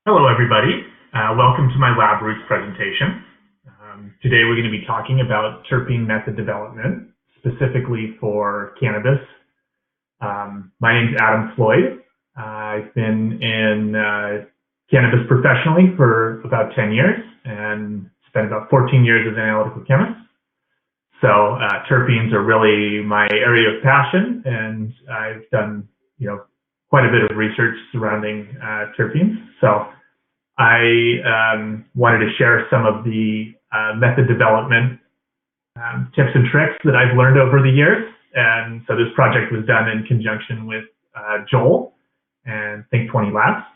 Hello, everybody. Welcome to my lab roots presentation. Today we're going to be talking about terpene method development, specifically for cannabis. My name is Adam Floyd. I've been in cannabis professionally for about 10 years and spent about 14 years as an analytical chemist. So terpenes are really my area of passion, and I've done quite a bit of research surrounding terpenes. So I wanted to share some of the method development tips and tricks that I've learned over the years. And so this project was done in conjunction with Joel and Think20 Labs.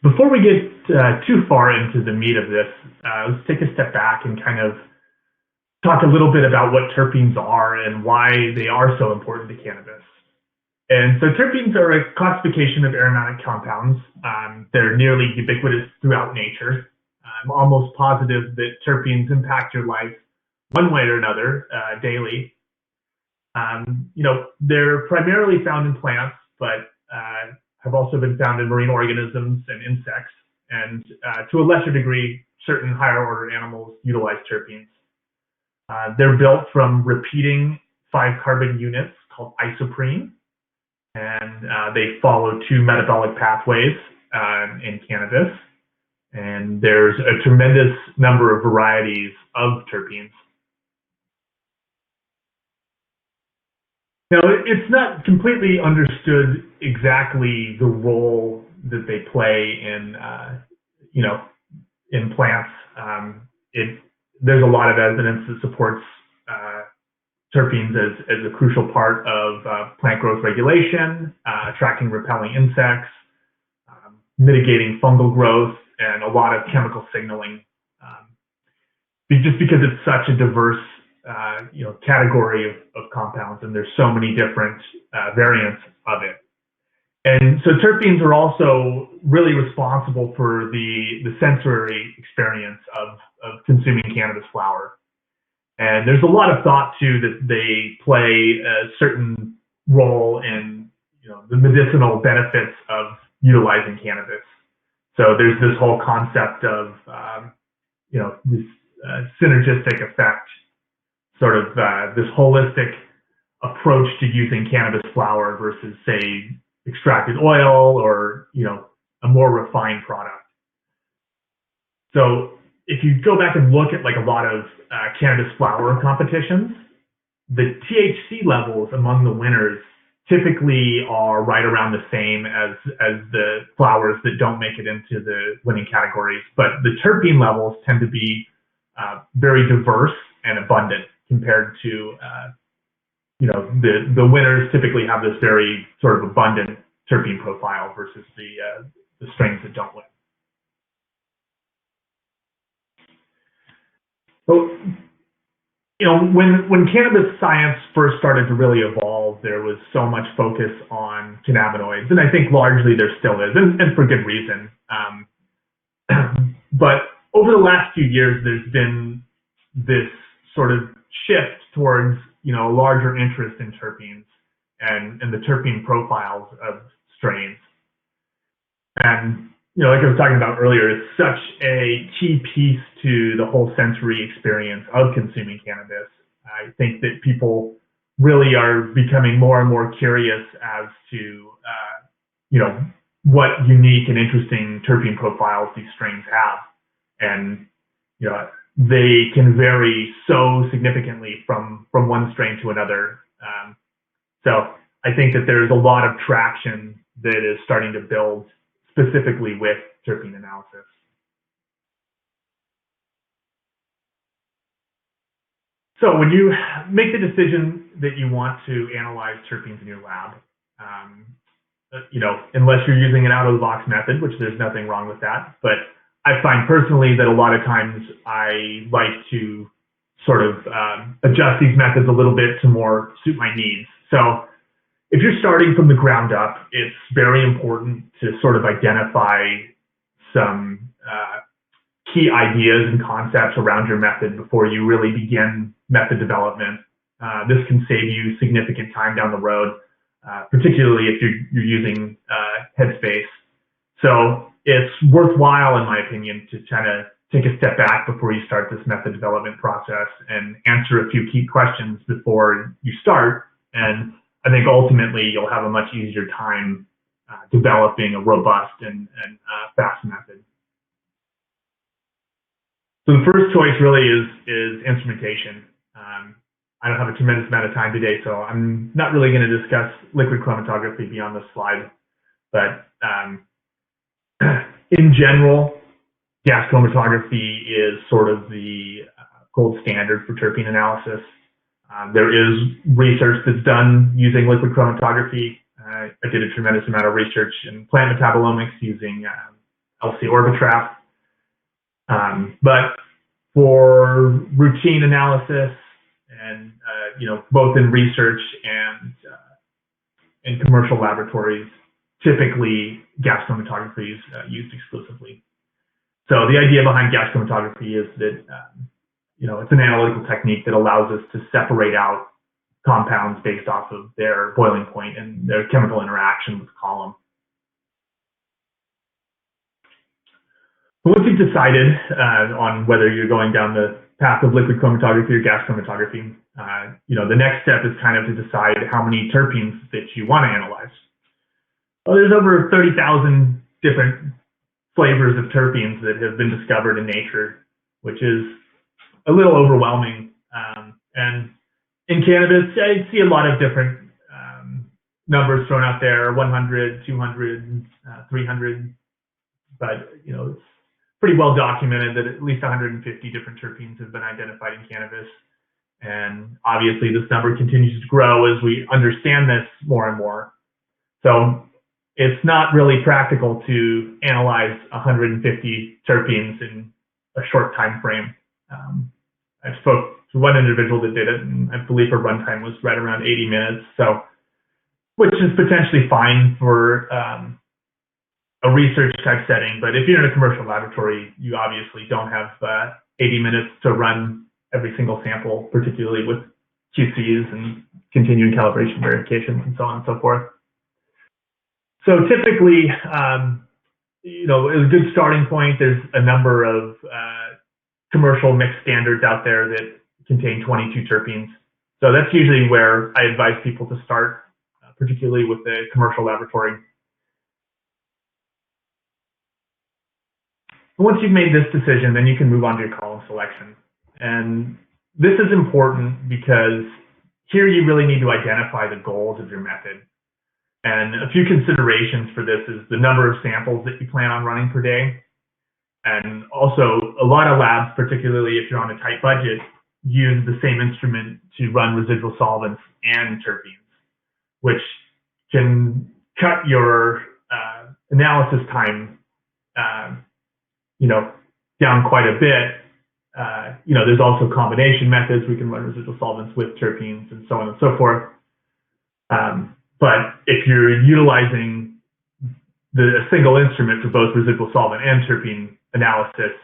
Before we get too far into the meat of this, let's take a step back and kind of talk a little bit about what terpenes are and why they are so important to cannabis. And so terpenes are a classification of aromatic compounds. They're nearly ubiquitous throughout nature. I'm almost positive that terpenes impact your life one way or another daily. They're primarily found in plants, but have also been found in marine organisms and insects. And to a lesser degree, certain higher order animals utilize terpenes. They're built from repeating 5-carbon units called isoprene. And they follow 2 metabolic pathways in cannabis. And there's a tremendous number of varieties of terpenes. Now, it's not completely understood exactly the role that they play in, in plants. There's a lot of evidence that supports terpenes as a crucial part of plant growth regulation, attracting repelling insects, mitigating fungal growth, and a lot of chemical signaling. Just because it's such a diverse category of compounds, and there's so many different variants of it. And so terpenes are also really responsible for the sensory experience of consuming cannabis flower. And there's a lot of thought too that they play a certain role in the medicinal benefits of utilizing cannabis. So there's this whole concept of this synergistic effect, sort of this holistic approach to using cannabis flower versus, say, extracted oil or a more refined product. So if you go back and look at like a lot of cannabis flower competitions, the THC levels among the winners typically are right around the same as the flowers that don't make it into the winning categories. But the terpene levels tend to be very diverse and abundant compared to, the winners typically have this very sort of abundant terpene profile versus the strains that don't win. So, when cannabis science first started to really evolve, there was so much focus on cannabinoids, and I think largely there still is, and for good reason. But over the last few years, there's been this sort of shift towards, a larger interest in terpenes and the terpene profiles of strains. And like I was talking about earlier, it's such a key piece to the whole sensory experience of consuming cannabis. I think that people really are becoming more and more curious as to, what unique and interesting terpene profiles these strains have. And, they can vary so significantly from one strain to another. So I think that there's a lot of traction that is starting to build specifically with terpene analysis. So when you make the decision that you want to analyze terpenes in your lab, unless you're using an out-of-the-box method, which there's nothing wrong with that, but I find personally that a lot of times I like to sort of adjust these methods a little bit to more suit my needs. So if you're starting from the ground up, it's very important to sort of identify some key ideas and concepts around your method before you really begin method development. This can save you significant time down the road. particularly if you're using headspace. So it's worthwhile, in my opinion, to kind of take a step back before you start this method development process and answer a few key questions before you start. And I think ultimately you'll have a much easier time developing a robust and fast method. So the first choice really is instrumentation. I don't have a tremendous amount of time today, so I'm not really going to discuss liquid chromatography beyond this slide. But in general, gas chromatography is sort of the gold standard for terpene analysis. There is research that's done using liquid chromatography. I did a tremendous amount of research in plant metabolomics using LC Orbitrap. But for routine analysis and, both in research and in commercial laboratories, typically gas chromatography is used exclusively. So the idea behind gas chromatography is that, it's an analytical technique that allows us to separate out compounds based off of their boiling point and their chemical interaction with the column. Once you've decided on whether you're going down the path of liquid chromatography or gas chromatography, the next step is kind of to decide how many terpenes that you want to analyze. Well, there's over 30,000 different flavors of terpenes that have been discovered in nature, which is a little overwhelming. And in cannabis, I see a lot of different numbers thrown out there, 100, 200, 300, but it's pretty well documented that at least 150 different terpenes have been identified in cannabis. And obviously this number continues to grow as we understand this more and more. So it's not really practical to analyze 150 terpenes in a short time frame. I spoke to one individual that did it, and I believe her runtime was right around 80 minutes, so which is potentially fine for a research type setting. But if you're in a commercial laboratory, you obviously don't have 80 minutes to run every single sample, particularly with QCs and continuing calibration verifications and so on and so forth. So typically, a good starting point, there's a number of commercial mixed standards out there that contain 22 terpenes. So that's usually where I advise people to start, particularly with the commercial laboratory. Once you've made this decision, then you can move on to your column selection. And this is important because here you really need to identify the goals of your method. And a few considerations for this is the number of samples that you plan on running per day. And also, a lot of labs, particularly if you're on a tight budget, use the same instrument to run residual solvents and terpenes, which can cut your analysis time, down quite a bit. There's also combination methods. We can run residual solvents with terpenes and so on and so forth. But if you're utilizing a single instrument for both residual solvent and terpene analysis,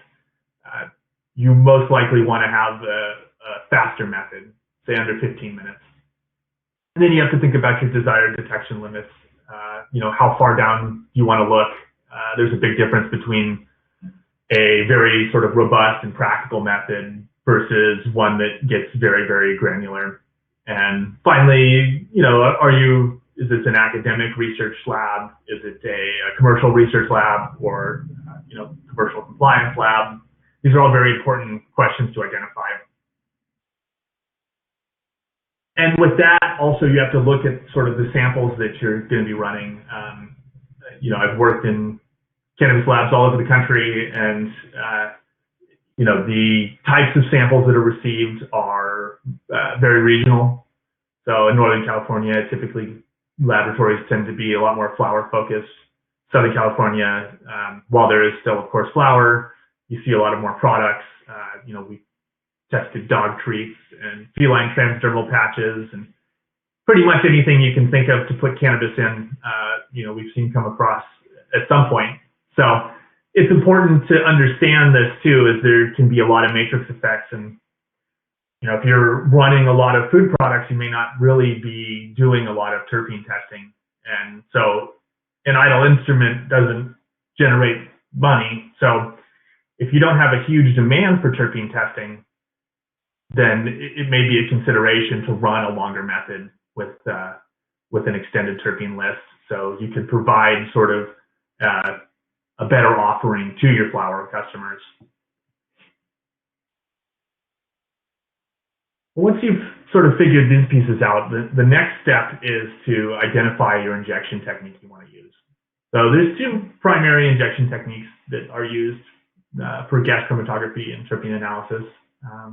you most likely want to have a faster method, say under 15 minutes. And then you have to think about your desired detection limits. How far down you want to look. There's a big difference between a very sort of robust and practical method versus one that gets very, very granular. And finally, is this an academic research lab? Is it a commercial research lab or, commercial compliance lab? These are all very important questions to identify. And with that, also, you have to look at sort of the samples that you're going to be running. I've worked in cannabis labs all over the country, and, the types of samples that are received are very regional. So in Northern California, typically laboratories tend to be a lot more flower focused. Southern California, while there is still, of course, flower, you see a lot of more products. We tested dog treats and feline transdermal patches and pretty much anything you can think of to put cannabis in, we've seen come across at some point. So it's important to understand this too, as there can be a lot of matrix effects. And If you're running a lot of food products, you may not really be doing a lot of terpene testing. And so an idle instrument doesn't generate money. So if you don't have a huge demand for terpene testing, then it may be a consideration to run a longer method with an extended terpene list. So you could provide sort of a better offering to your flower customers. Once you've sort of figured these pieces out, the next step is to identify your injection technique you want to use. So there's two primary injection techniques that are used for gas chromatography and terpene analysis.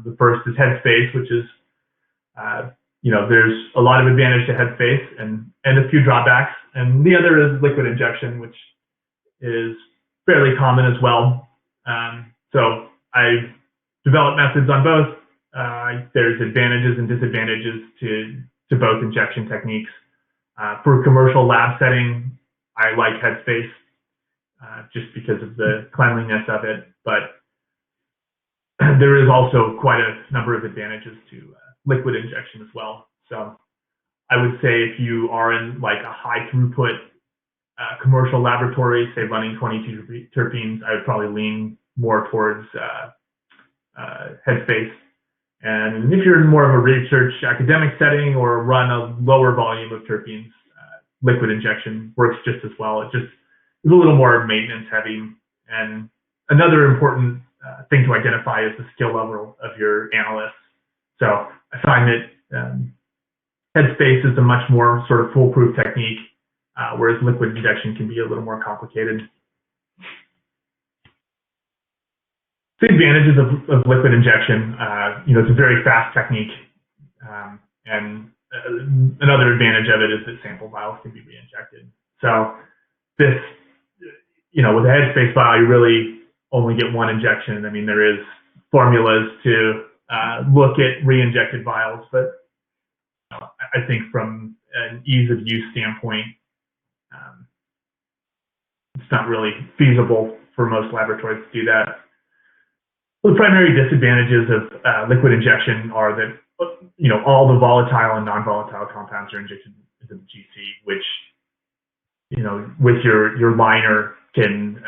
The first is headspace, which is, there's a lot of advantage to headspace and a few drawbacks. And the other is liquid injection, which is fairly common as well. So I've developed methods on both. There's advantages and disadvantages to both injection techniques. For commercial lab setting, I like headspace just because of the cleanliness of it, but there is also quite a number of advantages to liquid injection as well. So I would say if you are in like a high throughput commercial laboratory, say running 22 terpenes, I would probably lean more towards headspace. And if you're in more of a research academic setting or run a lower volume of terpenes, liquid injection works just as well. It just is a little more maintenance heavy. And another important thing to identify is the skill level of your analysts. So I find that headspace is a much more sort of foolproof technique, whereas liquid injection can be a little more complicated. The advantages of liquid injection, it's a very fast technique, and another advantage of it is that sample vials can be re-injected. So this, with a headspace vial, you really only get one injection. I mean, there is formulas to look at re-injected vials, but I think from an ease of use standpoint, it's not really feasible for most laboratories to do that. The primary disadvantages of liquid injection are that, all the volatile and non-volatile compounds are injected into the GC, which, with your liner can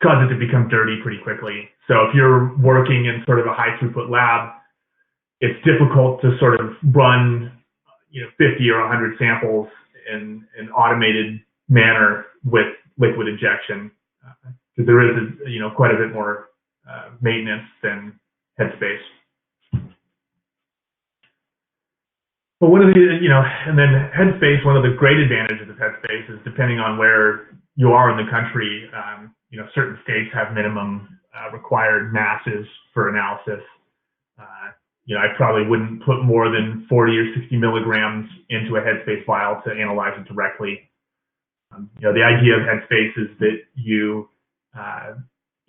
cause it to become dirty pretty quickly. So if you're working in sort of a high throughput lab, it's difficult to sort of run, 50 or 100 samples in an automated manner with liquid injection, because there is, quite a bit more maintenance than headspace. But one of the, and then headspace, one of the great advantages of headspace is depending on where you are in the country, certain states have minimum required masses for analysis. I probably wouldn't put more than 40 or 60 milligrams into a headspace vial to analyze it directly. The idea of headspace is that you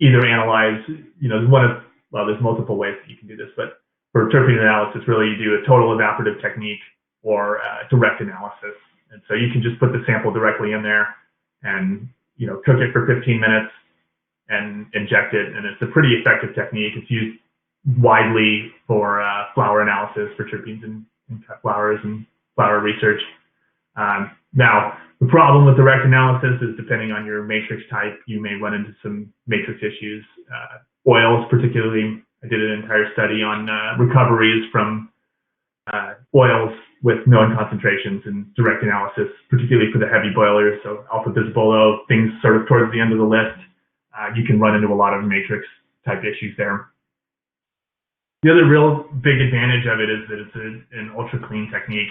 either analyze, there's multiple ways that you can do this, but for terpene analysis, really you do a total evaporative technique or direct analysis. And so you can just put the sample directly in there and, cook it for 15 minutes and inject it. And it's a pretty effective technique. It's used widely for flower analysis for terpenes in cut flowers and flower research. Now, the problem with direct analysis is depending on your matrix type, you may run into some matrix issues. Oils, particularly, I did an entire study on recoveries from oils with known concentrations and direct analysis, particularly for the heavy boilers. So alpha visible, things sort of towards the end of the list, you can run into a lot of matrix type issues there. The other real big advantage of it is that it's an ultra clean technique.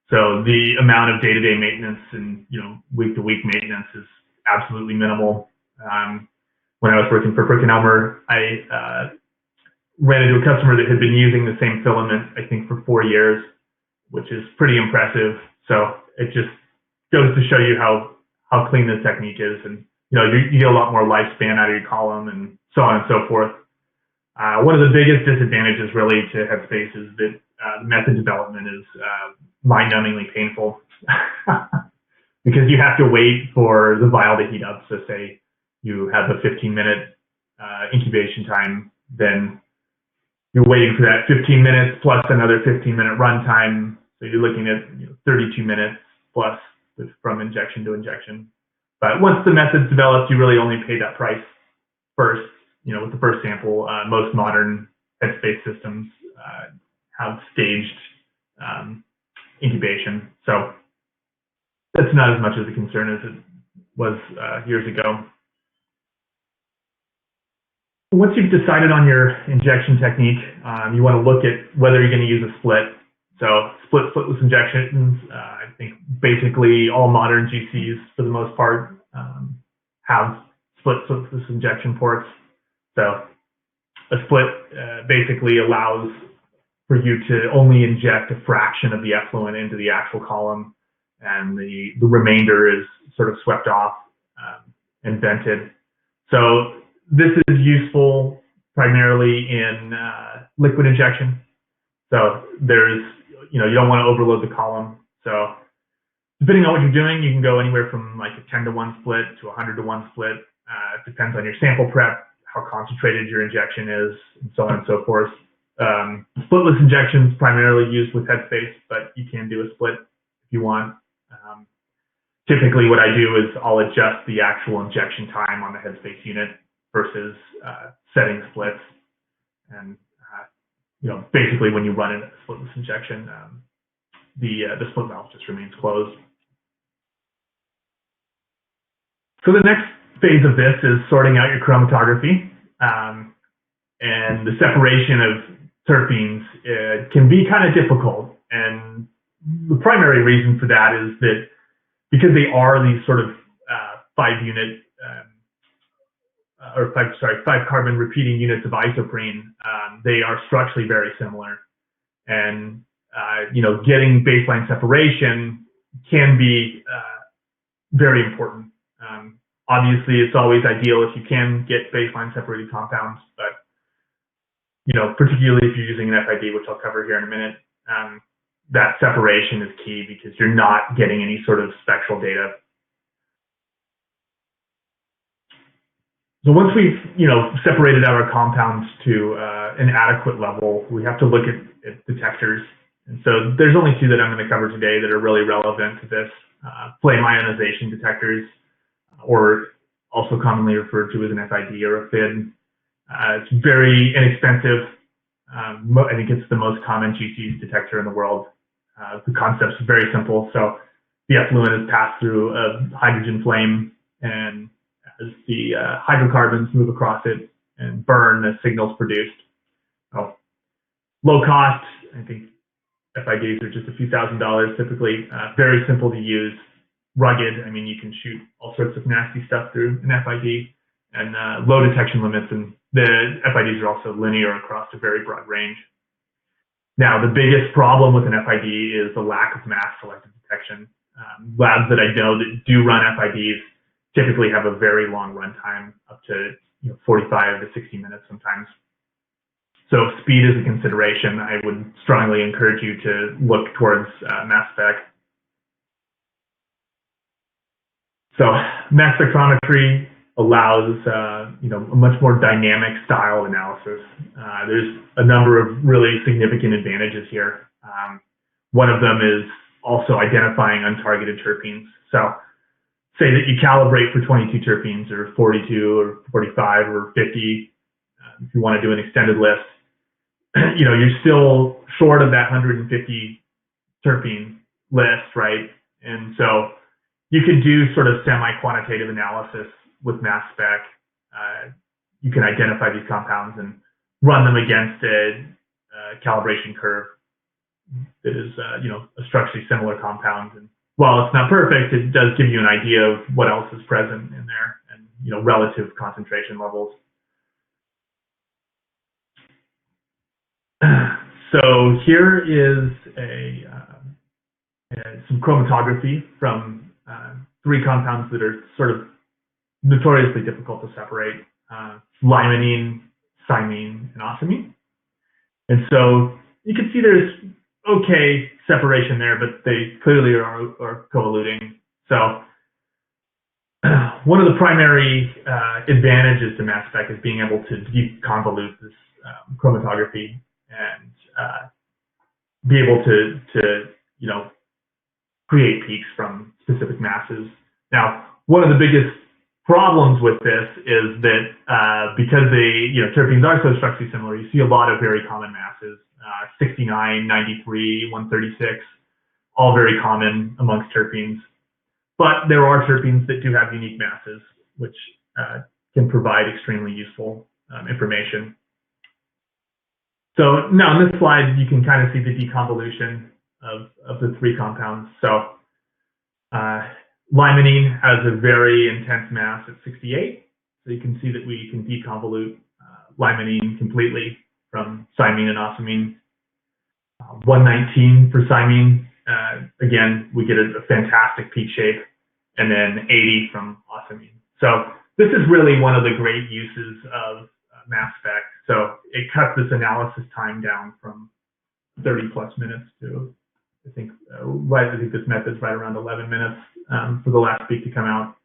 So the amount of day-to-day maintenance and week-to-week maintenance is absolutely minimal. When I was working for PerkinElmer, I ran into a customer that had been using the same filament, I think, for 4 years, which is pretty impressive. So it just goes to show you how clean this technique is, and you get a lot more lifespan out of your column and so on and so forth. One of the biggest disadvantages really to headspace is that the method development is mind-numbingly painful because you have to wait for the vial to heat up. So say you have a 15-minute incubation time, then you're waiting for that 15 minutes plus another 15-minute runtime. So you're looking at 32 minutes plus from injection to injection. But once the method's developed, you really only pay that price first. With the first sample, most modern headspace systems have staged incubation. So that's not as much of a concern as it was years ago. Once you've decided on your injection technique, you want to look at whether you're going to use a split. So splitless injections, I think basically all modern GCs for the most part have splitless injection ports. So a split basically allows for you to only inject a fraction of the effluent into the actual column, and the remainder is sort of swept off and vented. So this is useful primarily in liquid injection. So there's, you don't want to overload the column. So depending on what you're doing, you can go anywhere from like a 10-to-1 split to a 100-to-1 split. It depends on your sample prep, how concentrated your injection is, and so on and so forth. Splitless injection is primarily used with headspace, but you can do a split if you want. Typically what I do is I'll adjust the actual injection time on the headspace unit versus setting splits. And basically when you run a splitless injection, the split valve just remains closed. So the next phase of this is sorting out your chromatography, and the separation of terpenes can be kind of difficult. And the primary reason for that is that because they are these sort of 5 carbon repeating units of isoprene, they are structurally very similar. And, getting baseline separation can be very important. Obviously, it's always ideal if you can get baseline separated compounds, but, particularly if you're using an FID, which I'll cover here in a minute, that separation is key because you're not getting any sort of spectral data. So once we've, separated out our compounds to an adequate level, we have to look at detectors. And so there's only 2 that I'm going to cover today that are really relevant to this. Flame ionization detectors, or also commonly referred to as an FID or a FID. It's very inexpensive. I think it's the most common GC detector in the world. The concept's very simple. So the effluent is passed through a hydrogen flame, and as the hydrocarbons move across it and burn, a signal's produced. Low cost, I think FIDs are just a few $1,000s typically. Very simple to use, rugged. I mean, you can shoot all sorts of nasty stuff through an FID, and low detection limits. And the FIDs are also linear across a very broad range. Now, the biggest problem with an FID is the lack of mass selective detection. Labs that I know that do run FIDs typically have a very long runtime, up to 45 to 60 minutes sometimes. So if speed is a consideration, I would strongly encourage you to look towards mass spec. So mass spectrometry allows a much more dynamic style analysis. There's a number of really significant advantages here. One of them is also identifying untargeted terpenes. So say that you calibrate for 22 terpenes, or 42 or 45 or 50, if you want to do an extended list, you're still short of that 150 terpene list, right? And so you could do sort of semi-quantitative analysis with mass spec. You can identify these compounds and run them against a calibration curve that is, a structurally similar compound. And while it's not perfect, it does give you an idea of what else is present in there and, relative concentration levels. So here is some chromatography from 3 compounds that are sort of notoriously difficult to separate: limonene, cymene, and ocimene. And so you can see there's okay separation there, but they clearly are co-eluting. So one of the primary advantages to mass spec is being able to deconvolute this chromatography and be able to create peaks from specific masses. Now, one of the biggest problems with this is that because terpenes are so structurally similar, you see a lot of very common masses, 69, 93, 136, all very common amongst terpenes. But there are terpenes that do have unique masses, which can provide extremely useful information. So now on this slide, you can kind of see the deconvolution of the three compounds. So limonene has a very intense mass at 68. So you can see that we can deconvolute limonene completely from cymene and ocimene. 119 for cymene, again, we get a fantastic peak shape, and then 80 from ocimene. So this is really one of the great uses of mass spec. So it cuts this analysis time down from 30 plus minutes to, I think this method's right around 11 minutes for the last peak to come out.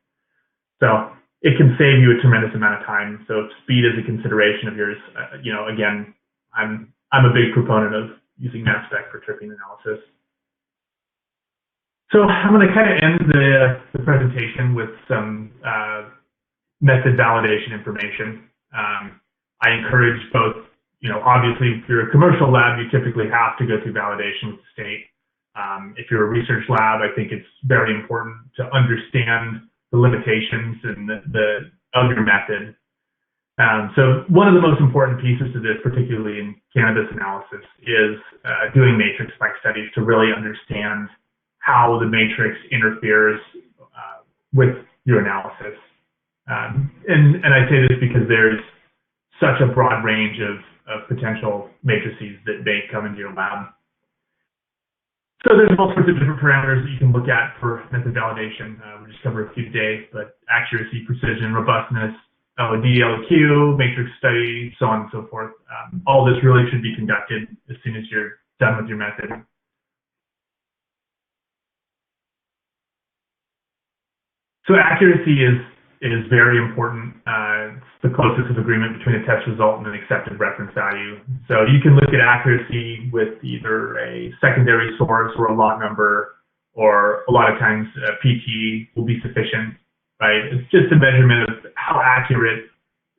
So it can save you a tremendous amount of time. So speed is a consideration of yours. Again, I'm a big proponent of using mass spec for terpene analysis. So I'm going to kind of end the presentation with some method validation information. I encourage both, obviously if you're a commercial lab, you typically have to go through validation with the state. If you're a research lab, I think it's very important to understand the limitations and of your method. So one of the most important pieces to this, particularly in cannabis analysis, is doing matrix spec studies to really understand how the matrix interferes with your analysis. And I say this because there's such a broad range of potential matrices that may come into your lab. So there's all sorts of different parameters that you can look at for method validation. We'll just cover a few today, but accuracy, precision, robustness, LOD, LQ, matrix study, so on and so forth. All this really should be conducted as soon as you're done with your method. So accuracy is very important. It's the closest of agreement between a test result and an accepted reference value. So you can look at accuracy with either a secondary source or a lot number, or a lot of times PT will be sufficient, right? It's just a measurement of how accurate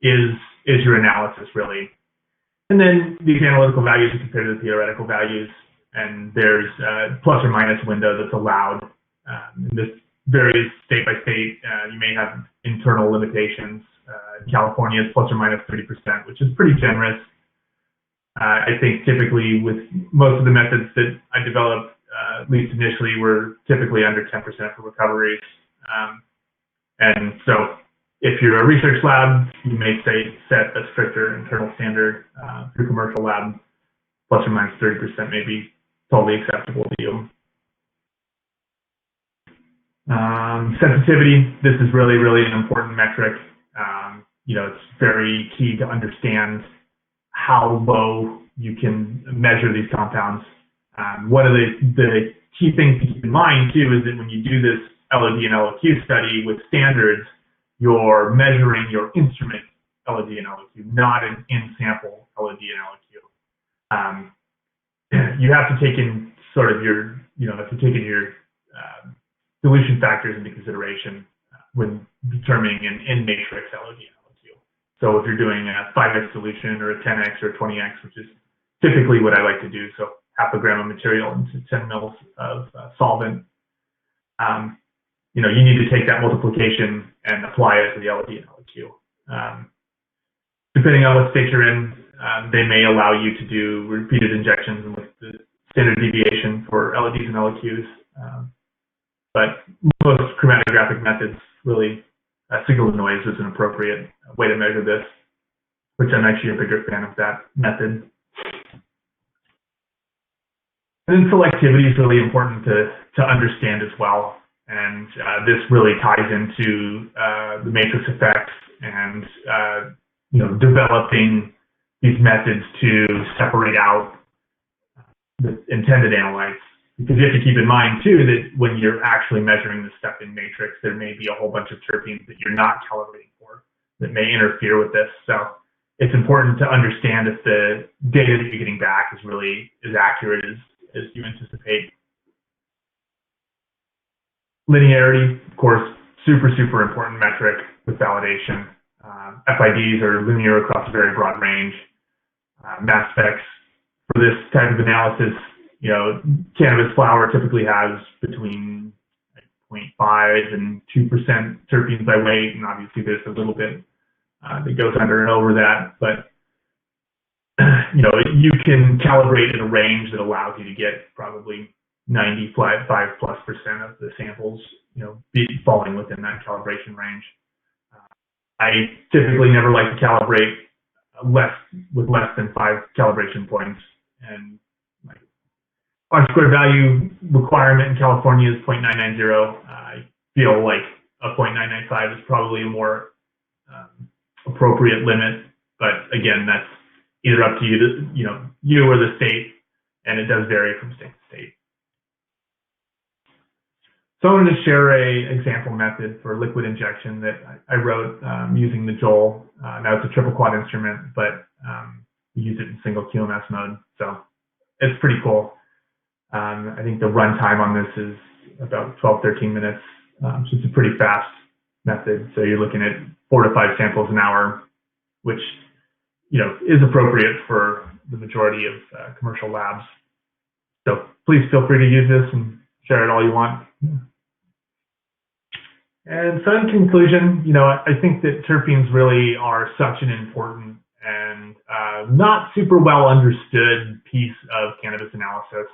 is your analysis really. And then these analytical values are compared to the theoretical values, and there's a plus or minus window that's allowed. This varies state by state. You may have internal limitations. California is plus or minus 30%, which is pretty generous. I think typically with most of the methods that I developed, at least initially, were typically under 10% for recoveries. And so if you're a research lab, you may set a stricter internal standard. If you're a commercial lab, plus or minus 30% may be totally acceptable to you. Sensitivity, this is really, really an important metric. It's very key to understand how low you can measure these compounds. One of the key things to keep in mind too is that when you do this LOD and LOQ study with standards, you're measuring your instrument LOD and LOQ, not an in-sample LOD and LOQ. You have to take in sort of your dilution factors into consideration when determining an in-matrix LOD and LOQ. So if you're doing a 5x solution or a 10x or a 20x, which is typically what I like to do, so half a gram of material into 10 mils of solvent, you need to take that multiplication and apply it to the LOD and LOQ. Depending on what state you're in, they may allow you to do repeated injections with the standard deviation for LODs and LOQs. But most chromatographic methods really, signal to noise is an appropriate way to measure this, which I'm actually a bigger fan of that method. And then selectivity is really important to understand as well. And this really ties into the matrix effects and developing these methods to separate out the intended analytes. Because you have to keep in mind too that when you're actually measuring the step in matrix, there may be a whole bunch of terpenes that you're not calibrating for that may interfere with this. So it's important to understand if the data that you're getting back is really as accurate as you anticipate. Linearity, of course, super, super important metric with validation. FIDs are linear across a very broad range. Mass specs for this type of analysis, cannabis flower typically has between 0.5 and 2% terpenes by weight, and obviously there's a little bit that goes under and over that, but you can calibrate in a range that allows you to get probably 95+% of the samples, falling within that calibration range. I typically never like to calibrate with less than 5 calibration points, and my R-squared value requirement in California is 0.990. I feel like a 0.995 is probably a more appropriate limit, but again, that's either up to you, you or the state, and it does vary from state to state. So I wanted to share an example method for liquid injection that I wrote using the Joule. Now it's a triple quad instrument, but we use it in single QMS mode, so it's pretty cool. I think the runtime on this is about 12-13 minutes, so it's a pretty fast method. So you're looking at 4 to 5 samples an hour, which is appropriate for the majority of commercial labs. So please feel free to use this and share it all you want. And so in conclusion, I think that terpenes really are such an important and not super well understood piece of cannabis analysis,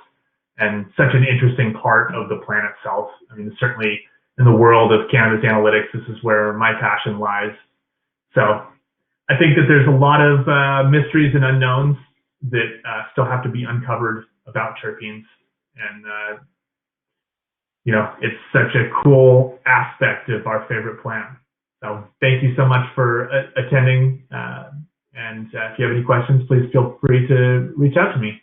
and such an interesting part of the plant itself. I mean, certainly in the world of cannabis analytics, this is where my passion lies. So I think that there's a lot of mysteries and unknowns that still have to be uncovered about terpenes. And, it's such a cool aspect of our favorite plant. So thank you so much for attending. And if you have any questions, please feel free to reach out to me.